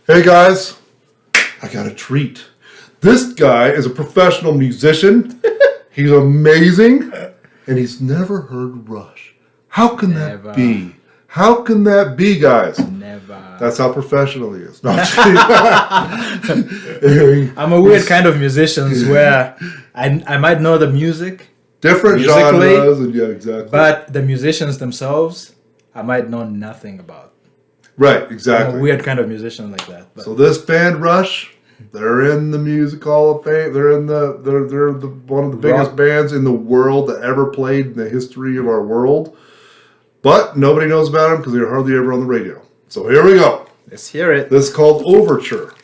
Hey guys, I got a treat. This guy is a professional musician. He's amazing, and he's never heard Rush. How can that be? How can that be, guys? Never. That's how professional he is. No, I'm a weird kind of musician where I might know the music. Different genres, and yeah, exactly. But the musicians themselves, I might know nothing about. Right, exactly. I'm a weird kind of musician like that. But. So this band, Rush, they're in the Music Hall of Fame. They're one of the biggest bands in the world that ever played in the history of our world. But nobody knows about them because they're hardly ever on the radio. So here we go. Let's hear it. This is called Overture.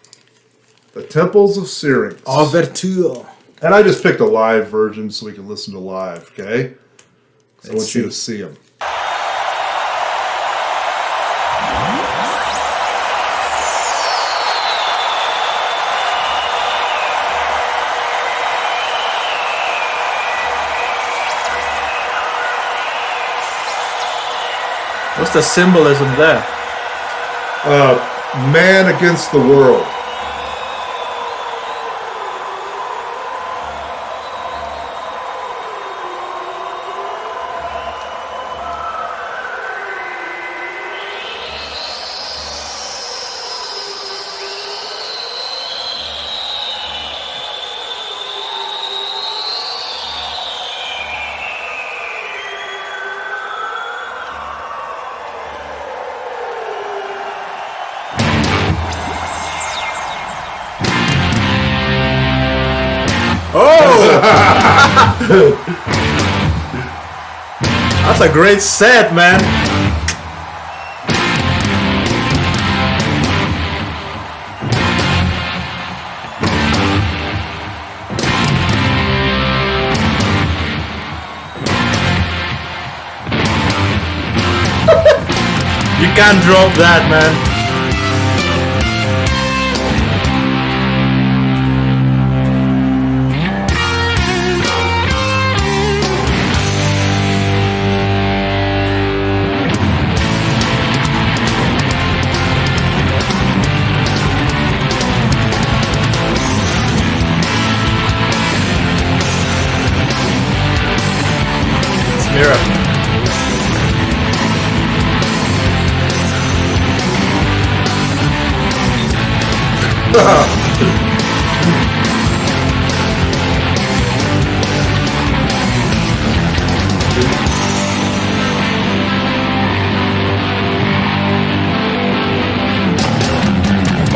The Temples of Syrinx. Overture. And I just picked a live version so we can listen to live, okay? So I want you to see them. What's the symbolism there? Man against the world. That's a great set, man. You can't drop that, man.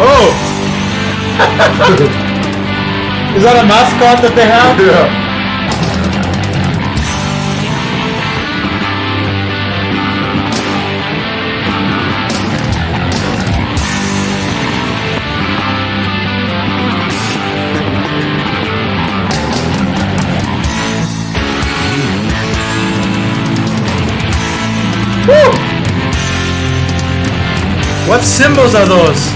Oh! Is that a mascot that they have? Yeah. Woo! What symbols are those?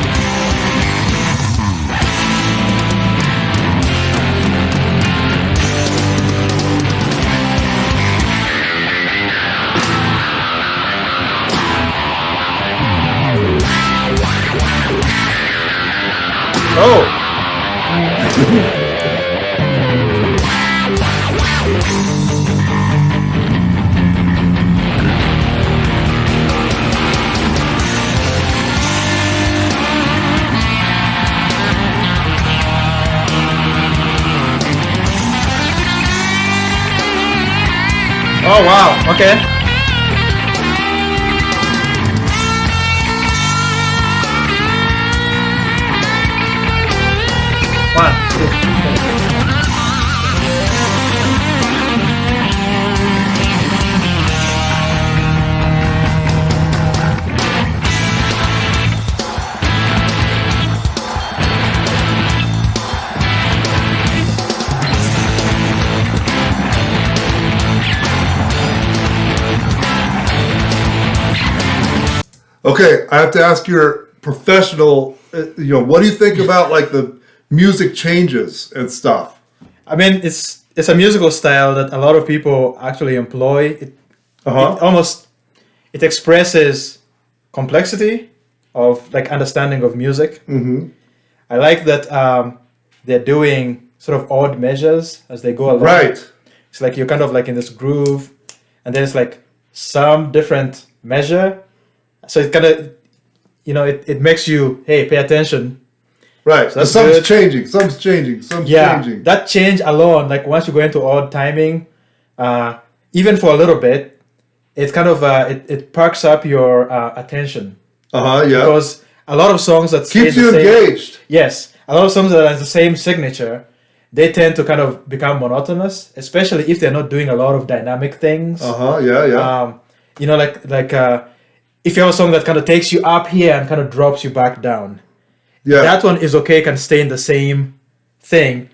Oh! Oh wow, okay. One, two, Okay, I have to ask your professional, what do you think about like the music changes and stuff? I mean, it's a musical style that a lot of people actually employ. It expresses complexity of like understanding of music. Mm-hmm. I like that they're doing sort of odd measures as they go along. Right. It's like you're kind of like in this groove, and then it's like some different measure. So it kind of, it makes you, hey, pay attention. Right. So that's Something's good. changing. Something's changing. Something's changing. That change alone, like once you go into odd timing, even for a little bit, it's kind of it perks up your attention. Yeah. Because a lot of songs that stay Keeps the you same, engaged. yes, a lot of songs that have the same signature, they tend to kind of become monotonous, especially if they're not doing a lot of dynamic things. Yeah. If you have a song that kind of takes you up here and kind of drops you back down, Yeah. that one is okay, can stay in the same thing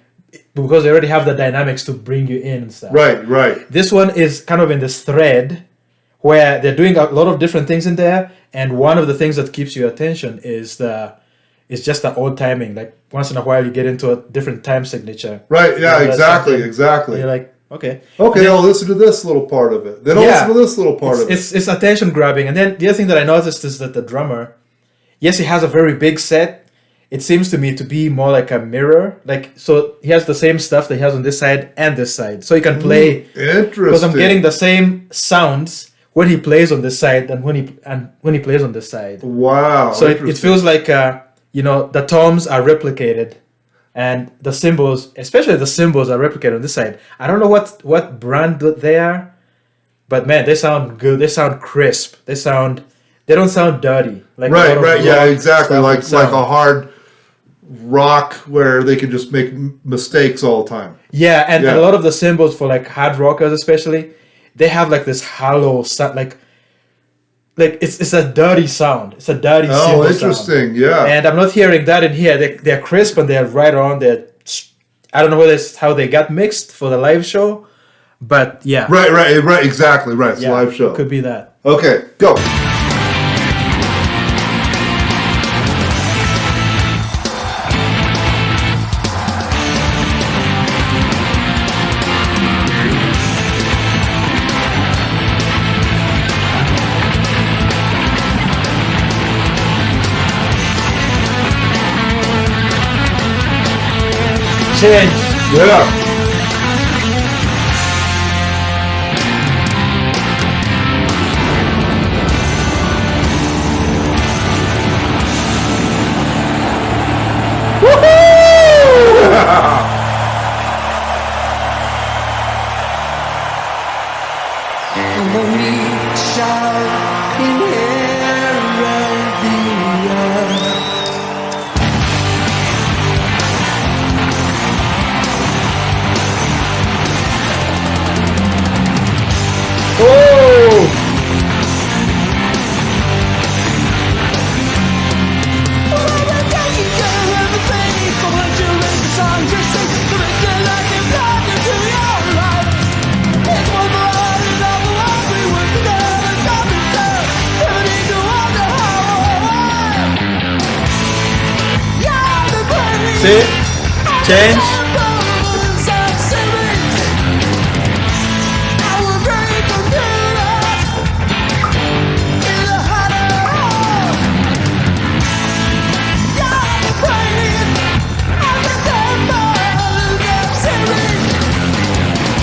because they already have the dynamics to bring you in and stuff. Right. This one is kind of in this thread where they're doing a lot of different things in there, and one of the things that keeps your attention is just the odd timing. Like once in a while you get into a different time signature. Right. Yeah. You know, Exactly. and Exactly. you're like, okay. Okay, I'll listen to this little part of it. Then I'll listen to this little part of it. It's attention grabbing. And then the other thing that I noticed is that the drummer, yes, he has a very big set. It seems to me to be more like a mirror. Like, so he has the same stuff that he has on this side and this side. So he can play. Interesting. Because I'm getting the same sounds when he plays on this side and when he plays on this side. Wow. So it feels like the toms are replicated, and the cymbals, especially the cymbals, are replicated on this side. I don't know what brand they are, but man, they sound good. They sound crisp. They don't sound dirty. Like right. Yeah, exactly. Like sound. a hard rock where they can just make mistakes all the time. Yeah, and a lot of the cymbals for like hard rockers, especially, they have like this hollow sound, like it's a dirty sound. It's a dirty cymbal interesting. sound. Yeah. And I'm not hearing that in here. They're crisp and they're right on. I don't know whether it's how they got mixed for the live show, but yeah. Right. Exactly. Right. It's a live show. It could be that. Okay, go. Change. Yeah. See? Change.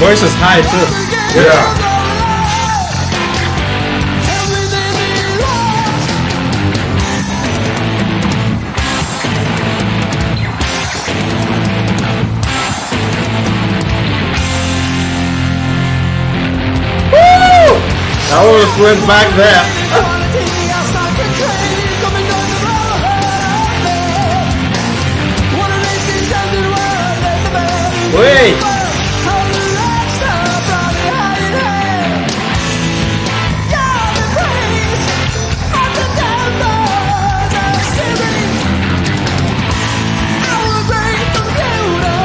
Voice is high too. Yeah. I almost went back there. Wait.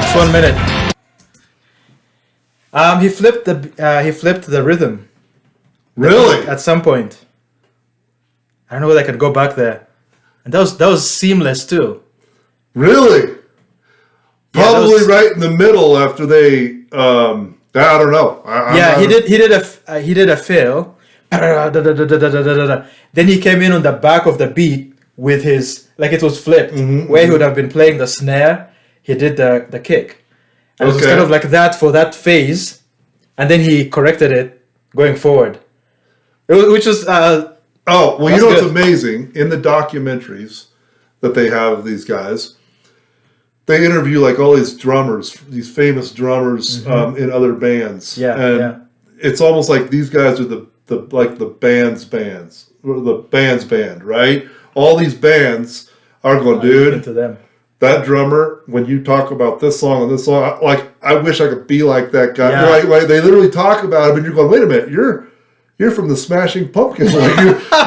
Just 1 minute. He flipped the rhythm. Really? At some point. I don't know whether I can go back there. And that was seamless too. Really? Probably was, right in the middle after they. I don't know. He did a fill. Then he came in on the back of the beat with his, like it was flipped, where he would have been playing the snare, he did the kick. And it was kind of like that for that phase, and then he corrected it going forward. Which was... oh, well, you know what's amazing? In the documentaries that they have of these guys, they interview like all these drummers, these famous drummers in other bands. Yeah, and it's almost like these guys are the band's band, right? All these bands are going, dude, into them. That drummer, when you talk about this song and this song, like, I wish I could be like that guy. Yeah. Like they literally talk about him, and you're going, wait a minute, you're from the Smashing Pumpkins. Like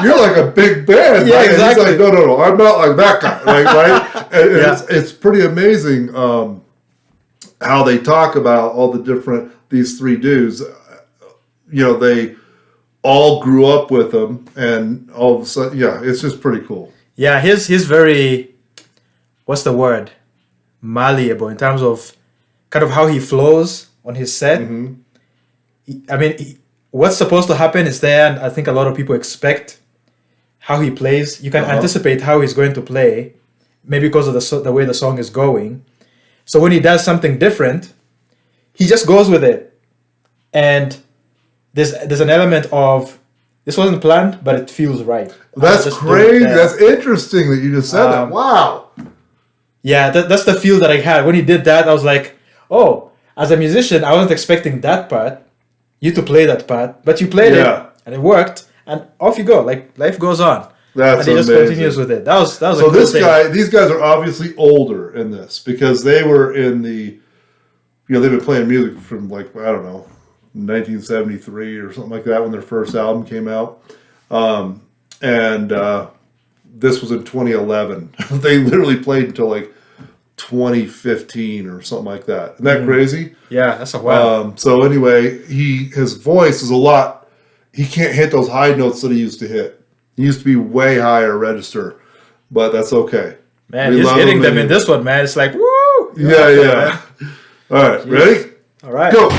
you're like a big band. Yeah, right? exactly. And he's like, no, I'm not like that guy. Like, right? And it's pretty amazing how they talk about all the different, these three dudes. You know, they all grew up with them, and all of a sudden, it's just pretty cool. Yeah, he's very, what's the word? Malleable in terms of kind of how he flows on his set. I mean, what's supposed to happen is there, and I think a lot of people expect how he plays. You can anticipate how he's going to play, maybe because of the way the song is going. So when he does something different, he just goes with it. And there's an element of, this wasn't planned, but it feels right. That's crazy. That's interesting that you just said that. Wow. Yeah, that's the feel that I had. When he did that, I was like, oh, as a musician, I wasn't expecting that part, you to play that part, but you played it, and it worked, and off you go. Like, life goes on. That's and he just continues with it. That was so a cool thing. These guys are obviously older in this, because they were in the, they've been playing music from, like, I don't know, 1973 or something like that when their first album came out. This was in 2011. They literally played until like 2015 or something like that. Isn't that crazy? Yeah, that's a while. So anyway, his voice is a lot. He can't hit those high notes that he used to hit. He used to be way higher register, but that's okay. Man, he's hitting them in this one, man. It's like, woo! Yeah. All right, ready? All right. Go.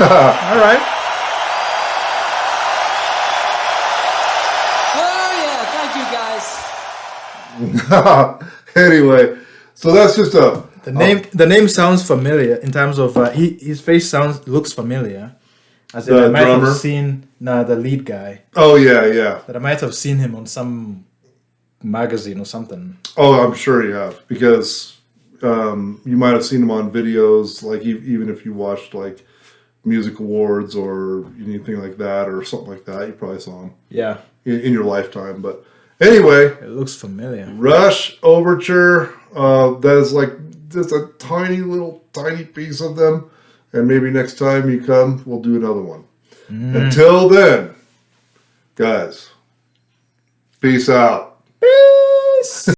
All right. Oh yeah, thank you guys. Anyway, so that's just the name sounds familiar in terms of his face looks familiar. As in, The I might drummer? have seen the lead guy. Oh yeah. That I might have seen him on some magazine or something. Oh, I'm sure you have, because you might have seen him on videos, like even if you watched like music awards or anything like that or something like that, you probably saw him. Yeah. In your lifetime. But anyway, It looks familiar. Rush Overture. That is like just a tiny piece of them. And maybe next time you come, we'll do another one. Until then, guys, peace out. Peace.